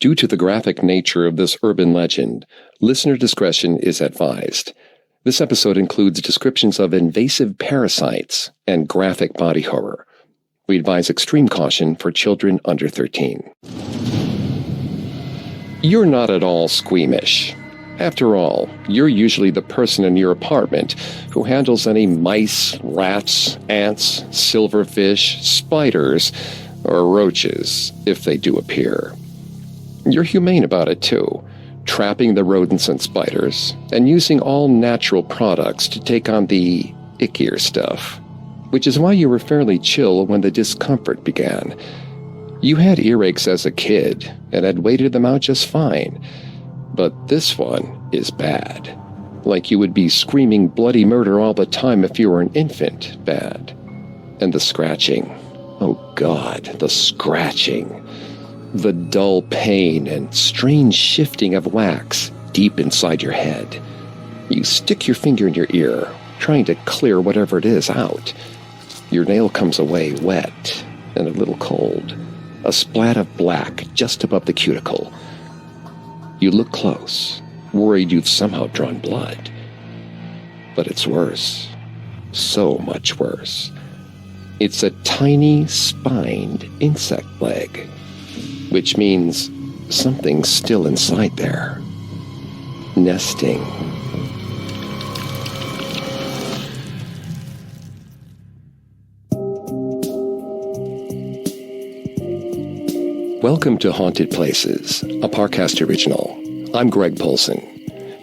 Due to the graphic nature of this urban legend, listener discretion is advised. This episode includes descriptions of invasive parasites and graphic body horror. We advise extreme caution for children under 13. You're not at all squeamish. After all, you're usually the person in your apartment who handles any mice, rats, ants, silverfish, spiders, or roaches, if they do appear. You're humane about it too, trapping the rodents and spiders, and using all natural products to take on the ickier stuff. Which is why you were fairly chill when the discomfort began. You had earaches as a kid, and had waited them out just fine. But this one is bad. Like you would be screaming bloody murder all the time if you were an infant bad. And the scratching. Oh God, the scratching. The dull pain and strange shifting of wax deep inside your head. You stick your finger in your ear, trying to clear whatever it is out. Your nail comes away wet and a little cold. A splat of black just above the cuticle. You look close, worried you've somehow drawn blood. But it's worse. So much worse. It's a tiny, spined insect leg. Which means something's still inside there. Nesting. Welcome to Haunted Places, a Parcast original. I'm Greg Polson.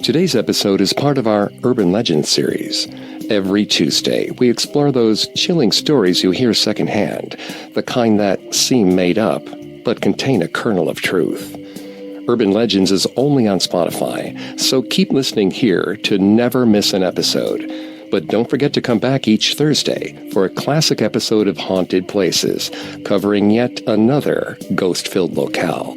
Today's episode is part of our Urban Legends series. Every Tuesday, we explore those chilling stories you hear secondhand, the kind that seem made up, but contain a kernel of truth. Urban Legends is only on Spotify, so keep listening here to never miss an episode. But don't forget to come back each Thursday for a classic episode of Haunted Places, covering yet another ghost-filled locale.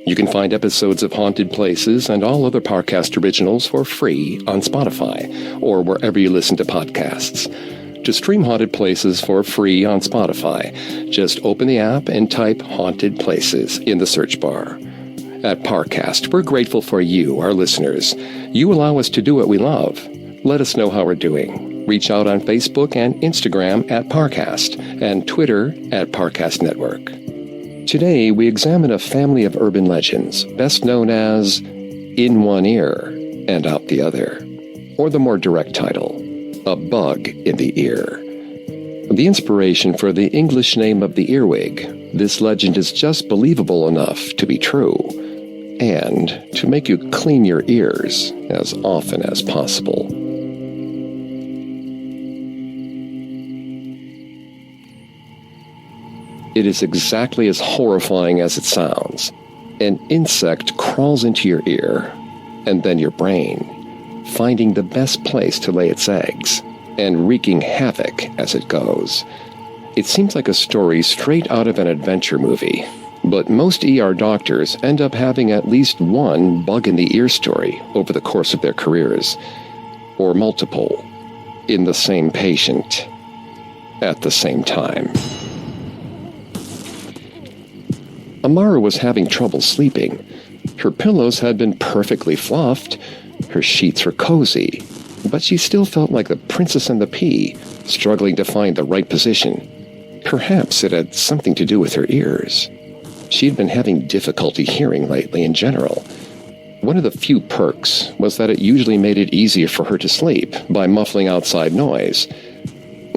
You can find episodes of Haunted Places and all other Parcast originals for free on Spotify or wherever you listen to podcasts. To stream Haunted Places for free on Spotify, just open the app and type Haunted Places in the search bar. At Parcast, we're grateful for you, our listeners. You allow us to do what we love. Let us know how we're doing. Reach out on Facebook and Instagram at Parcast and Twitter at Parcast Network. Today, we examine a family of urban legends, best known as In One Ear and Out the Other, or the more direct title, A Bug in the Ear. The inspiration for the English name of the earwig, this legend is just believable enough to be true, and to make you clean your ears as often as possible. It is exactly as horrifying as it sounds. An insect crawls into your ear, and then your brain, finding the best place to lay its eggs, and wreaking havoc as it goes. It seems like a story straight out of an adventure movie, but most ER doctors end up having at least one bug-in-the-ear story over the course of their careers, or multiple, in the same patient, at the same time. Amara was having trouble sleeping. Her pillows had been perfectly fluffed, her sheets were cozy, but she still felt like the princess and the pea, struggling to find the right position. Perhaps it had something to do with her ears. She had been having difficulty hearing lately in general. One of the few perks was that it usually made it easier for her to sleep by muffling outside noise.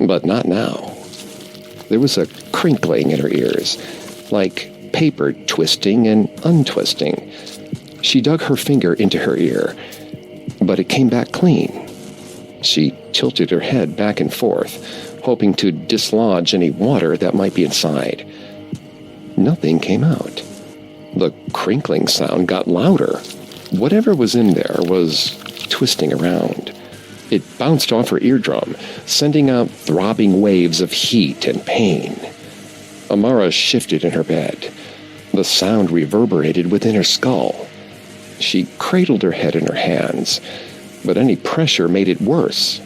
But not now. There was a crinkling in her ears, like paper twisting and untwisting. She dug her finger into her ear, but it came back clean. She tilted her head back and forth, hoping to dislodge any water that might be inside. Nothing came out. The crinkling sound got louder. Whatever was in there was twisting around. It bounced off her eardrum, sending out throbbing waves of heat and pain. Amara shifted in her bed. The sound reverberated within her skull. She cradled her head in her hands, but any pressure made it worse.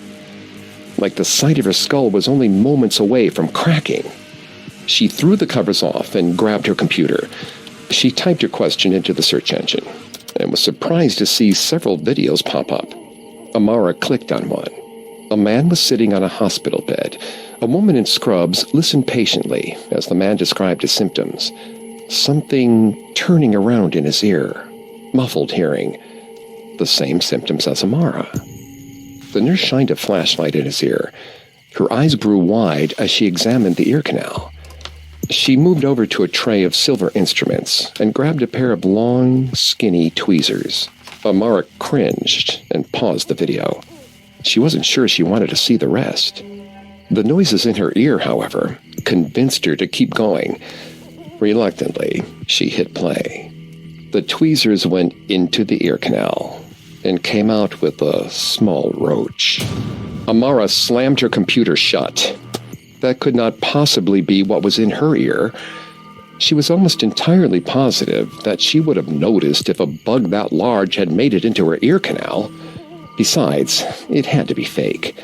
Like the side of her skull was only moments away from cracking. She threw the covers off and grabbed her computer. She typed her question into the search engine and was surprised to see several videos pop up. Amara clicked on one. A man was sitting on a hospital bed. A woman in scrubs listened patiently as the man described his symptoms. Something turning around in his ear, muffled hearing, the same symptoms as Amara. The nurse shined a flashlight in his ear. Her eyes grew wide as she examined the ear canal. She moved over to a tray of silver instruments and grabbed a pair of long, skinny tweezers. Amara cringed and paused the video. She wasn't sure she wanted to see the rest. The noises in her ear, however, convinced her to keep going. Reluctantly, she hit play. The tweezers went into the ear canal and came out with a small roach. Amara slammed her computer shut. That could not possibly be what was in her ear. She was almost entirely positive that she would have noticed if a bug that large had made it into her ear canal. Besides, it had to be fake.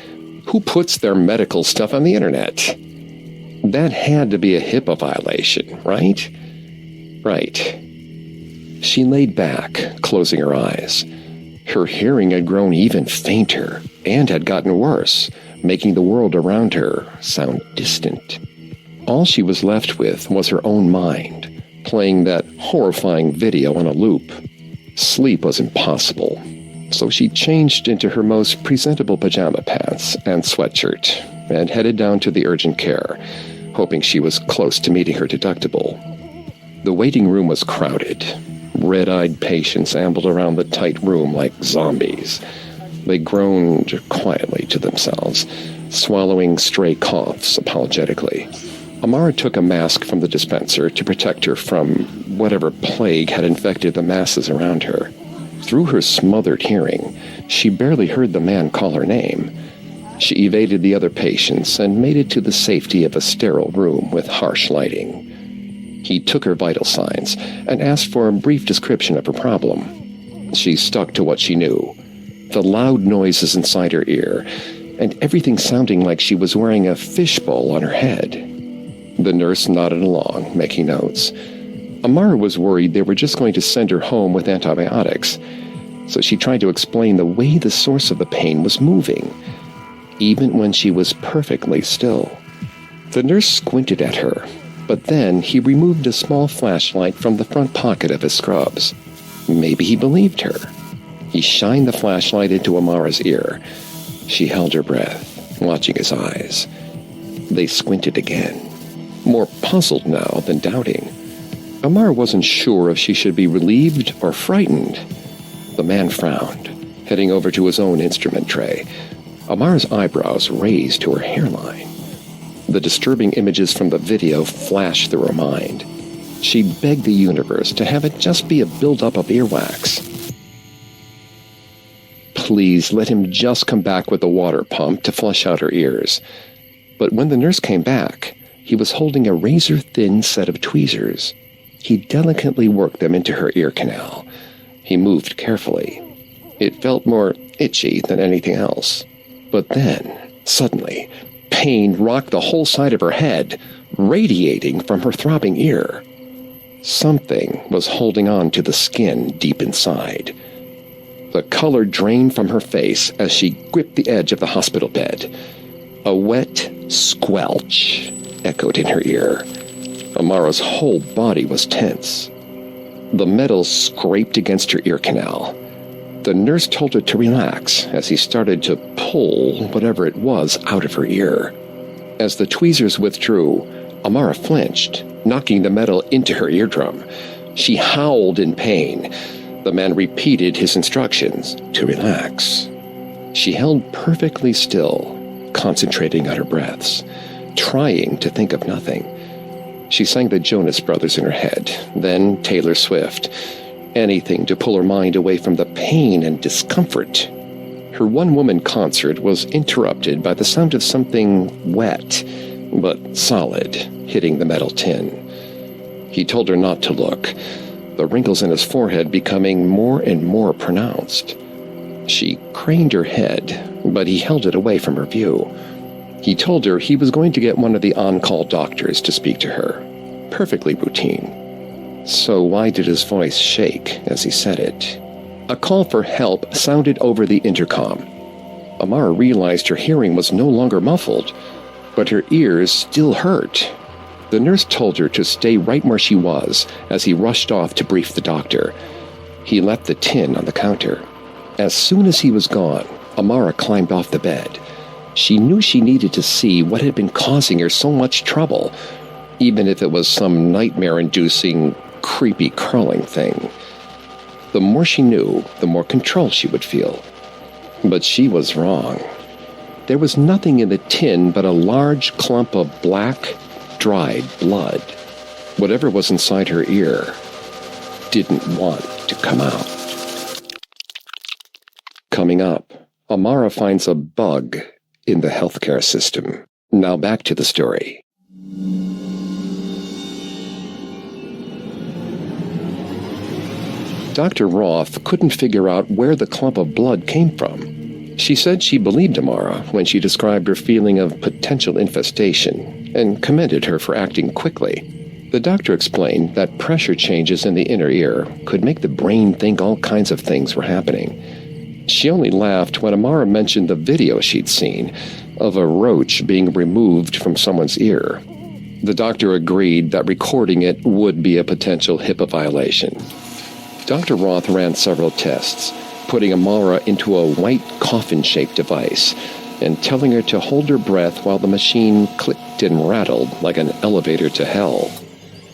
Who puts their medical stuff on the internet? That had to be a HIPAA violation, right? Right. She laid back, closing her eyes. Her hearing had grown even fainter and had gotten worse, making the world around her sound distant. All she was left with was her own mind, playing that horrifying video on a loop. Sleep was impossible, so she changed into her most presentable pajama pants and sweatshirt and headed down to the urgent care, hoping she was close to meeting her deductible. The waiting room was crowded. Red-eyed patients ambled around the tight room like zombies. They groaned quietly to themselves, swallowing stray coughs apologetically. Amara took a mask from the dispenser to protect her from whatever plague had infected the masses around her. Through her smothered hearing, she barely heard the man call her name. She evaded the other patients and made it to the safety of a sterile room with harsh lighting. He took her vital signs and asked for a brief description of her problem. She stuck to what she knew. The loud noises inside her ear, and everything sounding like she was wearing a fishbowl on her head. The nurse nodded along, making notes. Amara was worried they were just going to send her home with antibiotics, so she tried to explain the way the source of the pain was moving, even when she was perfectly still. The nurse squinted at her, but then he removed a small flashlight from the front pocket of his scrubs. Maybe he believed her. He shined the flashlight into Amara's ear. She held her breath, watching his eyes. They squinted again, more puzzled now than doubting. Amara wasn't sure if she should be relieved or frightened. The man frowned, heading over to his own instrument tray. Amara's eyebrows raised to her hairline. The disturbing images from the video flashed through her mind. She begged the universe to have it just be a buildup of earwax. Please let him just come back with the water pump to flush out her ears. But when the nurse came back, he was holding a razor-thin set of tweezers. He delicately worked them into her ear canal. He moved carefully. It felt more itchy than anything else. But then, suddenly, pain rocked the whole side of her head, radiating from her throbbing ear. Something was holding on to the skin deep inside. The color drained from her face as she gripped the edge of the hospital bed. A wet squelch echoed in her ear. Amara's whole body was tense. The metal scraped against her ear canal. The nurse told her to relax as he started to pull whatever it was out of her ear. As the tweezers withdrew, Amara flinched, knocking the metal into her eardrum. She howled in pain. The man repeated his instructions to relax. She held perfectly still, concentrating on her breaths, trying to think of nothing. She sang the Jonas Brothers in her head, then Taylor Swift, anything to pull her mind away from the pain and discomfort. Her one-woman concert was interrupted by the sound of something wet, but solid, hitting the metal tin. He told her not to look, the wrinkles in his forehead becoming more and more pronounced. She craned her head, but he held it away from her view. He told her he was going to get one of the on-call doctors to speak to her. Perfectly routine. So why did his voice shake as he said it? A call for help sounded over the intercom. Amara realized her hearing was no longer muffled, but her ears still hurt. The nurse told her to stay right where she was as he rushed off to brief the doctor. He left the tin on the counter. As soon as he was gone, Amara climbed off the bed. She knew she needed to see what had been causing her so much trouble, even if it was some nightmare-inducing, creepy crawling thing. The more she knew, the more control she would feel. But she was wrong. There was nothing in the tin but a large clump of black, dried blood. Whatever was inside her ear didn't want to come out. Coming up, Amara finds a bug in the healthcare system. Now back to the story. Dr. Roth couldn't figure out where the clump of blood came from. She said she believed Amara when she described her feeling of potential infestation and commended her for acting quickly. The doctor explained that pressure changes in the inner ear could make the brain think all kinds of things were happening. She only laughed when Amara mentioned the video she'd seen of a roach being removed from someone's ear. The doctor agreed that recording it would be a potential HIPAA violation. Dr. Roth ran several tests, putting Amara into a white coffin-shaped device and telling her to hold her breath while the machine clicked and rattled like an elevator to hell.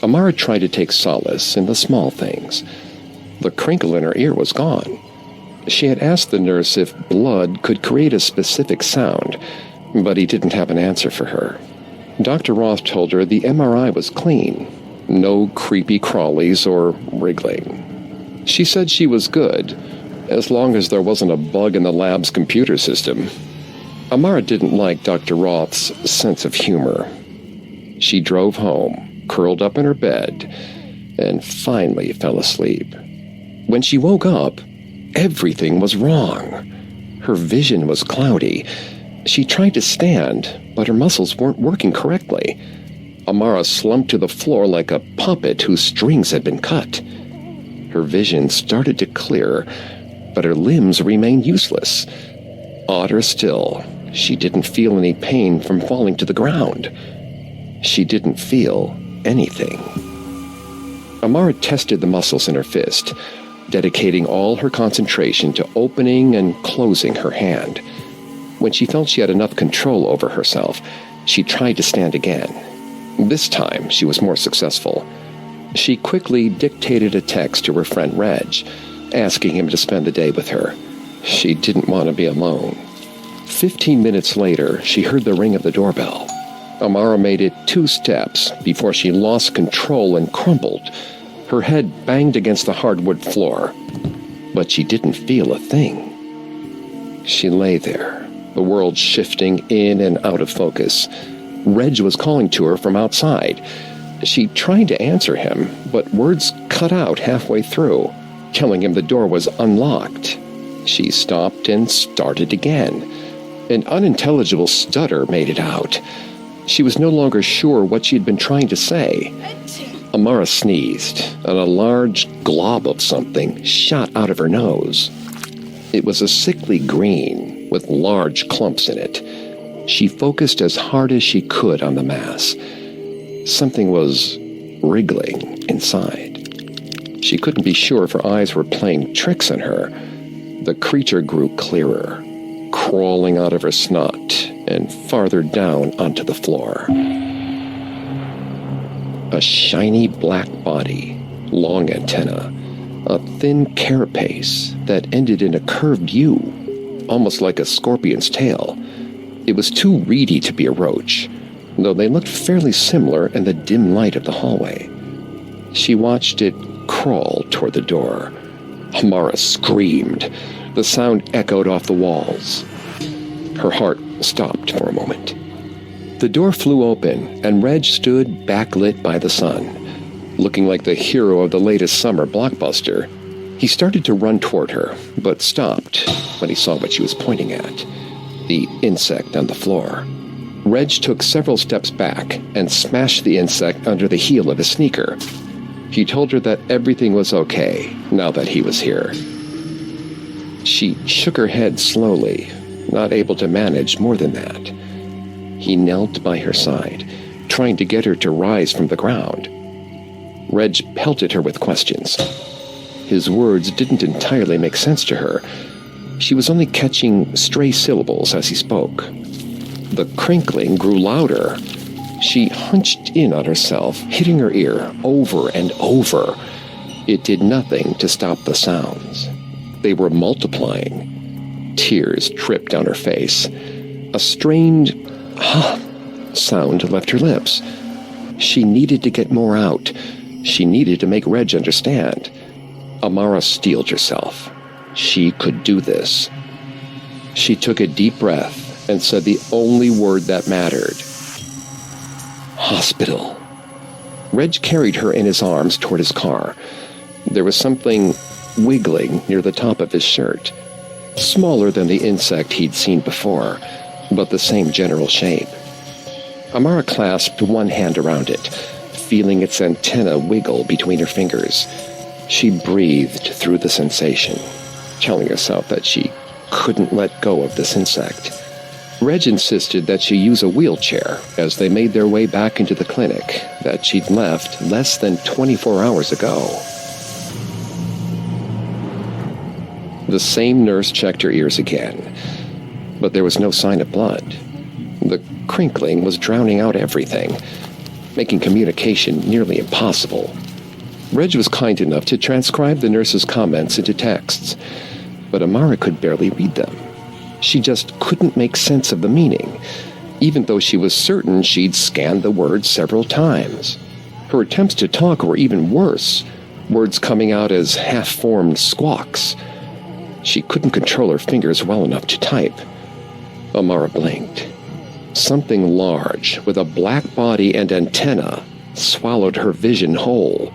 Amara tried to take solace in the small things. The crinkle in her ear was gone. She had asked the nurse if blood could create a specific sound, but he didn't have an answer for her. Dr. Roth told her the MRI was clean, no creepy crawlies or wriggling. She said she was good, as long as there wasn't a bug in the lab's computer system. Amara didn't like Dr. Roth's sense of humor. She drove home, curled up in her bed, and finally fell asleep. When she woke up, everything was wrong. Her vision was cloudy. She tried to stand, but her muscles weren't working correctly. Amara slumped to the floor like a puppet whose strings had been cut. Her vision started to clear, but her limbs remained useless. Odder still, she didn't feel any pain from falling to the ground. She didn't feel anything. Amara tested the muscles in her fist, dedicating all her concentration to opening and closing her hand. When she felt she had enough control over herself, she tried to stand again. This time, she was more successful. She quickly dictated a text to her friend Reg, asking him to spend the day with her. She didn't want to be alone. 15 minutes later, she heard the ring of the doorbell. Amara made it 2 steps before she lost control and crumpled. Her head banged against the hardwood floor, but she didn't feel a thing. She lay there, the world shifting in and out of focus. Reg was calling to her from outside. She tried to answer him, but words cut out halfway through, telling him the door was unlocked. She stopped and started again. An unintelligible stutter made it out. She was no longer sure what she had been trying to say. Amara sneezed, and a large glob of something shot out of her nose. It was a sickly green with large clumps in it. She focused as hard as she could on the mass. Something was wriggling inside. She couldn't be sure if her eyes were playing tricks on her. The creature grew clearer, crawling out of her snot and farther down onto the floor. A shiny black body, long antenna, a thin carapace that ended in a curved U, almost like a scorpion's tail. It was too reedy to be a roach, though they looked fairly similar in the dim light of the hallway. She watched it crawl toward the door. Amara screamed. The sound echoed off the walls. Her heart stopped for a moment. The door flew open, and Reg stood backlit by the sun, looking like the hero of the latest summer blockbuster. He started to run toward her, but stopped when he saw what she was pointing at, the insect on the floor. Reg took several steps back and smashed the insect under the heel of his sneaker. He told her that everything was okay now that he was here. She shook her head slowly, not able to manage more than that. He knelt by her side, trying to get her to rise from the ground. Reg pelted her with questions. His words didn't entirely make sense to her. She was only catching stray syllables as he spoke. The crinkling grew louder. She hunched in on herself, hitting her ear over and over. It did nothing to stop the sounds. They were multiplying. Tears dripped down her face. A strained sound left her lips. She needed to get more out. She needed to make Reg understand. Amara steeled herself. She could do this. She took a deep breath and said the only word that mattered. Hospital. Reg carried her in his arms toward his car. There was something wiggling near the top of his shirt. Smaller than the insect he'd seen before, but the same general shape. Amara clasped one hand around it, feeling its antenna wiggle between her fingers. She breathed through the sensation, telling herself that she couldn't let go of this insect. Reg insisted that she use a wheelchair as they made their way back into the clinic that she'd left less than 24 hours ago. The same nurse checked her ears again, but there was no sign of blood. The crinkling was drowning out everything, making communication nearly impossible. Reg was kind enough to transcribe the nurse's comments into texts, but Amara could barely read them. She just couldn't make sense of the meaning, even though she was certain she'd scanned the words several times. Her attempts to talk were even worse, words coming out as half-formed squawks. She couldn't control her fingers well enough to type. Amara blinked. Something large, with a black body and antenna, swallowed her vision whole.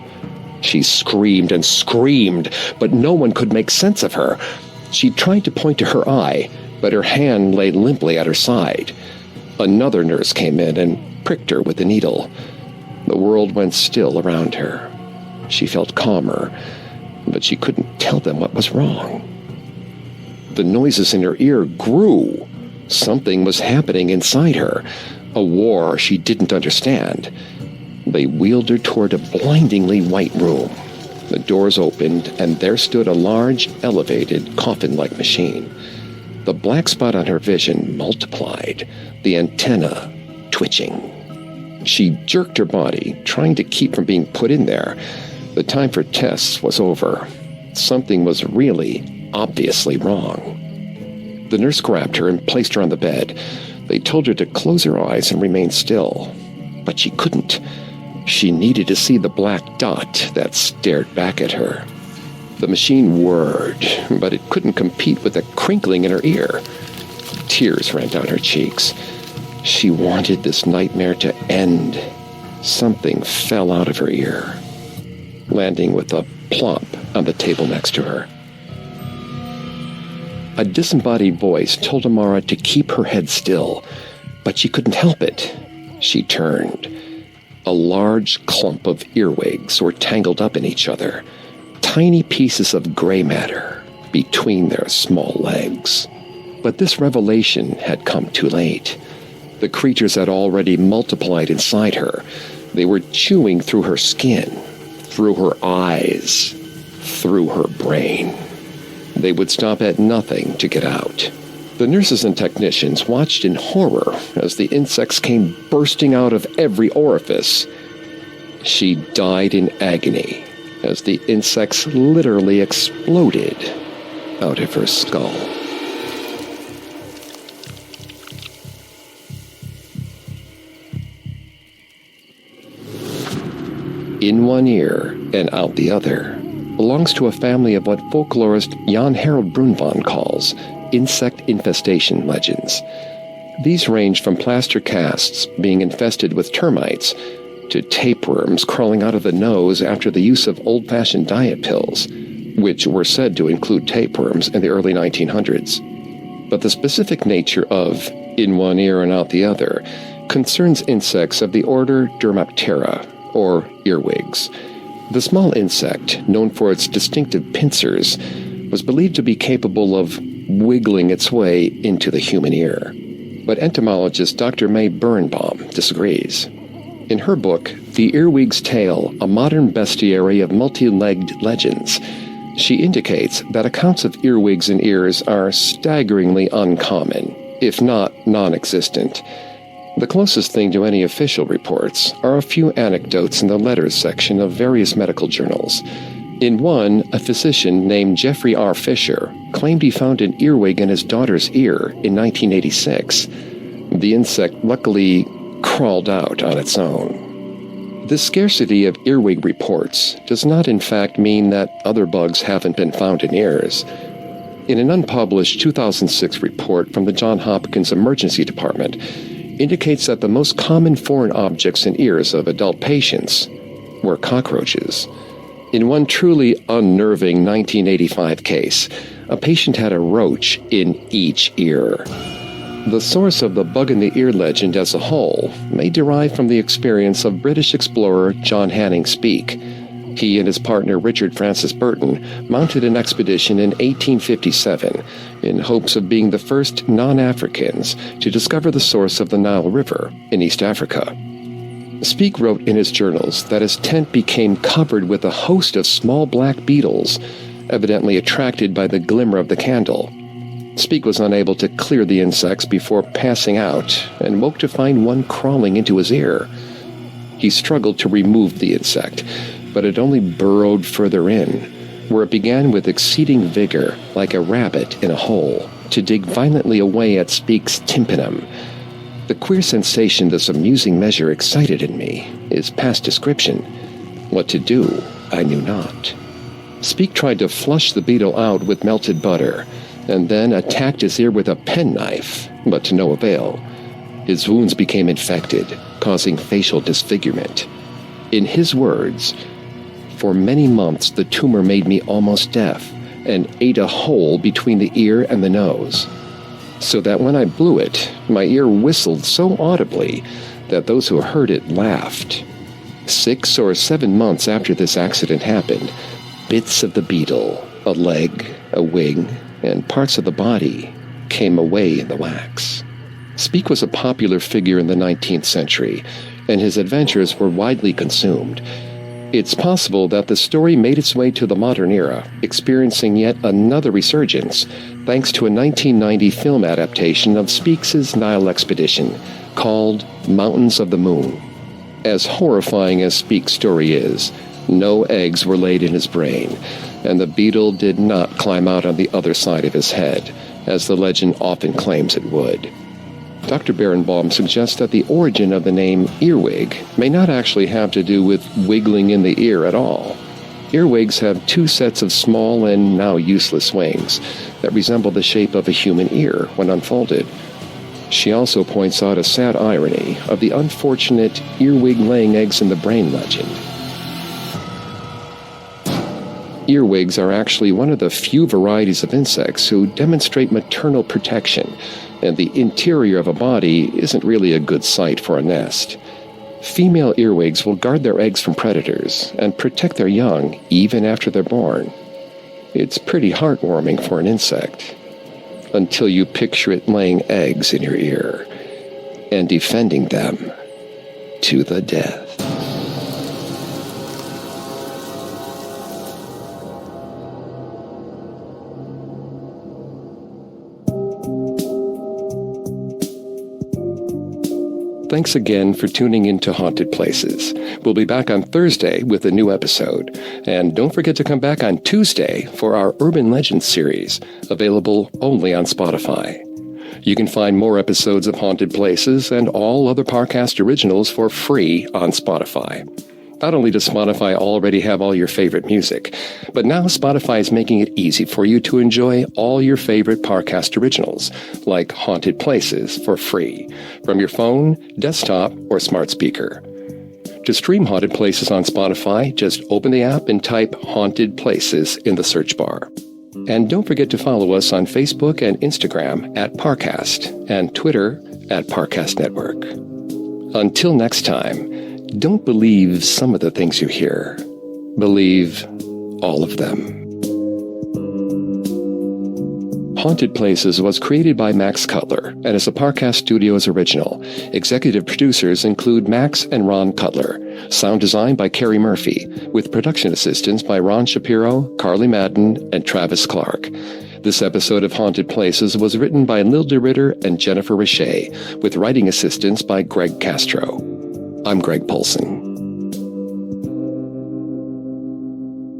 She screamed and screamed, but no one could make sense of her. She tried to point to her eye, but her hand lay limply at her side. Another nurse came in and pricked her with the needle. The world went still around her. She felt calmer, but she couldn't tell them what was wrong. The noises in her ear grew. Something was happening inside her, a war she didn't understand. They wheeled her toward a blindingly white room. The doors opened, and there stood a large, elevated, coffin-like machine. The black spot on her vision multiplied, the antenna twitching. She jerked her body, trying to keep from being put in there. The time for tests was over. Something was really, obviously wrong. The nurse grabbed her and placed her on the bed. They told her to close her eyes and remain still, but she couldn't. She needed to see the black dot that stared back at her. The machine whirred, but it couldn't compete with the crinkling in her ear. Tears ran down her cheeks. She wanted this nightmare to end. Something fell out of her ear, landing with a plop on the table next to her. A disembodied voice told Amara to keep her head still, but she couldn't help it. She turned. A large clump of earwigs were tangled up in each other, tiny pieces of gray matter between their small legs. But this revelation had come too late. The creatures had already multiplied inside her. They were chewing through her skin, through her eyes, through her brain. They would stop at nothing to get out. The nurses and technicians watched in horror as the insects came bursting out of every orifice. She died in agony as the insects literally exploded out of her skull. In one ear and out the other belongs to a family of what folklorist Jan Harold Brunvand calls insect infestation legends. These range from plaster casts being infested with termites to tapeworms crawling out of the nose after the use of old-fashioned diet pills, which were said to include tapeworms in the early 1900s. But the specific nature of in one ear and out the other concerns insects of the order Dermaptera, or earwigs. The small insect, known for its distinctive pincers, was believed to be capable of wiggling its way into the human ear. But entomologist Dr. May Birnbaum disagrees. In her book, The Earwig's Tale, A Modern Bestiary of Multi-Legged Legends, she indicates that accounts of earwigs and ears are staggeringly uncommon, if not non-existent. The closest thing to any official reports are a few anecdotes in the letters section of various medical journals. In one, a physician named Jeffrey R. Fisher claimed he found an earwig in his daughter's ear in 1986. The insect luckily crawled out on its own. The scarcity of earwig reports does not in fact mean that other bugs haven't been found in ears. In an unpublished 2006 report from the Johns Hopkins Emergency Department, indicates that the most common foreign objects in ears of adult patients were cockroaches. In one truly unnerving 1985 case, a patient had a roach in each ear. The source of the bug-in-the-ear legend as a whole may derive from the experience of British explorer John Hanning Speke. He and his partner Richard Francis Burton mounted an expedition in 1857 in hopes of being the first non-Africans to discover the source of the Nile River in East Africa. Speke wrote in his journals that his tent became covered with a host of small black beetles, evidently attracted by the glimmer of the candle. Speke was unable to clear the insects before passing out and woke to find one crawling into his ear. He struggled to remove the insect, but it only burrowed further in, where it began with exceeding vigor, like a rabbit in a hole, to dig violently away at Speke's tympanum. The queer sensation this amusing measure excited in me is past description. What to do, I knew not. Speke tried to flush the beetle out with melted butter, and then attacked his ear with a penknife, but to no avail. His wounds became infected, causing facial disfigurement. In his words, "For many months the tumor made me almost deaf and ate a hole between the ear and the nose, so that when I blew it, my ear whistled so audibly that those who heard it laughed. 6 or 7 months after this accident happened, bits of the beetle, a leg, a wing, and parts of the body came away in the wax." Speke was a popular figure in the 19th century, and his adventures were widely consumed. It's possible that the story made its way to the modern era, experiencing yet another resurgence, thanks to a 1990 film adaptation of Speke's Nile expedition, called Mountains of the Moon. As horrifying as Speke's story is, no eggs were laid in his brain, and the beetle did not climb out on the other side of his head, as the legend often claims it would. Dr. Birnbaum suggests that the origin of the name earwig may not actually have to do with wiggling in the ear at all. Earwigs have 2 sets of small and now useless wings that resemble the shape of a human ear when unfolded. She also points out a sad irony of the unfortunate earwig laying eggs in the brain legend. Earwigs are actually one of the few varieties of insects who demonstrate maternal protection, and the interior of a body isn't really a good site for a nest. Female earwigs will guard their eggs from predators and protect their young even after they're born. It's pretty heartwarming for an insect, until you picture it laying eggs in your ear and defending them to the death. Thanks again for tuning in to Haunted Places. We'll be back on Thursday with a new episode. And don't forget to come back on Tuesday for our Urban Legends series, available only on Spotify. You can find more episodes of Haunted Places and all other Parcast originals for free on Spotify. Not only does Spotify already have all your favorite music, but now Spotify is making it easy for you to enjoy all your favorite Parcast originals, like Haunted Places, for free, from your phone, desktop, or smart speaker. To stream Haunted Places on Spotify, just open the app and type Haunted Places in the search bar. And don't forget to follow us on Facebook and Instagram at Parcast, and Twitter at Parcast Network. Until next time, don't believe some of the things you hear. Believe all of them. Haunted Places was created by Max Cutler and is a Parcast Studios original. Executive producers include Max and Ron Cutler. Sound design by Carrie Murphy, with production assistance by Ron Shapiro, Carly Madden, and Travis Clark. This episode of Haunted Places was written by Lil DeRitter and Jennifer Richey, with writing assistance by Greg Castro. I'm Greg Polson.